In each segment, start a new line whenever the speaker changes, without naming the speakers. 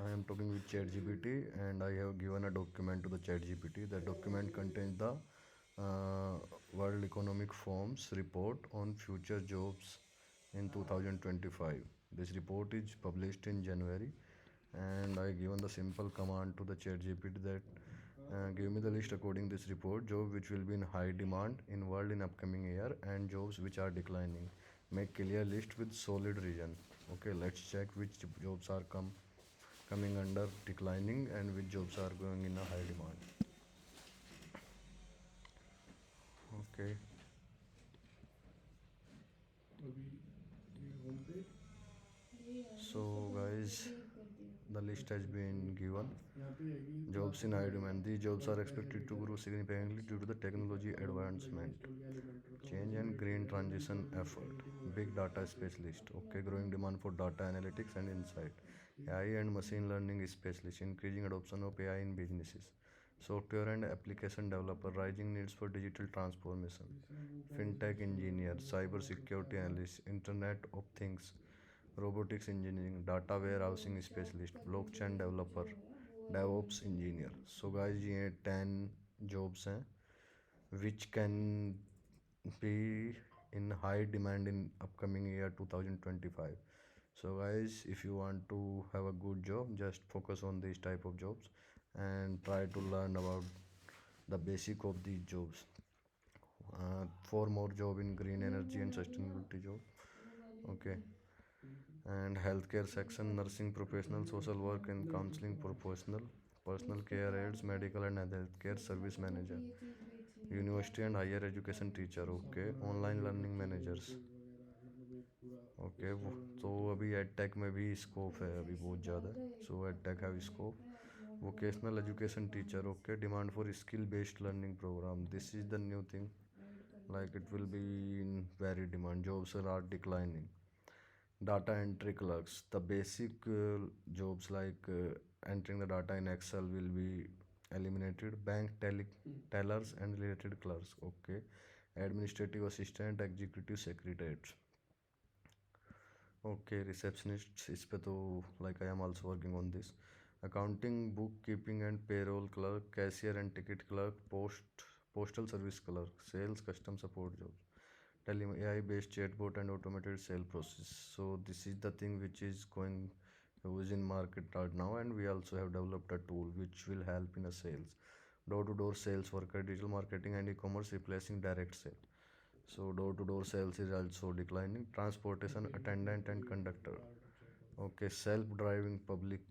I am talking with ChatGPT and I have given a document to the ChatGPT. The document contains the World Economic Forum's report on future jobs in 2025. This report is published in January, and I given the simple command to the ChatGPT that give me the list according this report, job which will be in high demand in world in upcoming year and jobs which are declining. Make clear list with solid reason. Okay, let's check which jobs are coming under declining and which jobs are going in a high demand. Okay, so guys, the list has been given. Jobs in high demand. These jobs are expected to grow significantly due to the technology advancement, change and green transition effort. Big data specialist. Okay, growing demand for data analytics and insight. AI and machine learning specialist. Increasing adoption of AI in businesses. Software and application developer. Rising needs for digital transformation. Fintech engineer. Cyber security analyst. Internet of things. Robotics engineering, data warehousing specialist, blockchain developer, DevOps engineer. So guys, ये 10 jobs हैं which can be in high demand in upcoming year 2025. So guys, if you want to have a good job, just focus on these type of jobs and try to learn about the basic of these jobs. 4 more job in green energy and sustainability job. Okay, and healthcare section, nursing professional, social work and counseling professional, personal care aides, medical and healthcare service manager, university and higher education teacher. Okay, online learning managers. Okay तो अभी edtech में भी scope है अभी बहुत ज़्यादा, so edtech have scope. Vocational education teacher. Okay, demand for skill based learning programme. This is the new thing, like it will be in very demand. Jobs are declining. Data entry clerks, the basic jobs like entering the data in Excel will be eliminated. Bank tellers and related clerks. Okay, administrative assistant, executive secretaries. Okay, receptionists इस पे तो like I am also working on this. Accounting, bookkeeping and payroll clerk, cashier and ticket clerk, postal service clerk, sales, custom support jobs. Tele AI based chatbot and automated sale process. So this is the thing which is going use in market right now, and we also have developed a tool which will help in a sales. Door to door sales worker, digital marketing and e-commerce replacing direct sale. So door-to-door sales is also declining. Transportation attendant and conductor. Okay, self-driving public.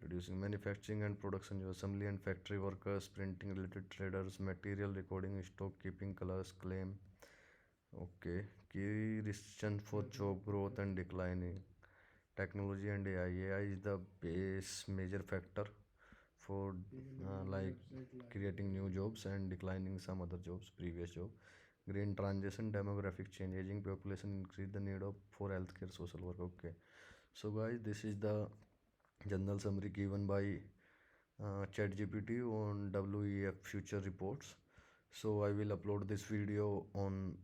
Reducing manufacturing and production, assembly and factory workers, printing related traders, material recording, stock keeping, colors, claim. Okay, key reason for job growth and declining. Technology and AI. AI is the base major factor for like creating new jobs and declining some other jobs, previous job. Green transition, demographic change, aging population increase the need of for healthcare, social work. Okay, so guys, this is the general summary given by ChatGPT on WEF future reports. So I will upload this video on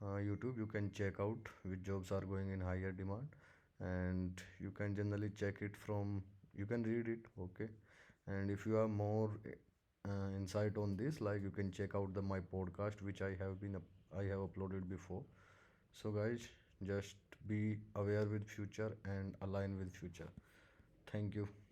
YouTube. You can check out which jobs are going in higher demand, and you can generally check it from, you can read it. Okay, and if you have more insight on this, like you can check out my podcast which I have uploaded before. So guys, just be aware with future and align with future. Thank you.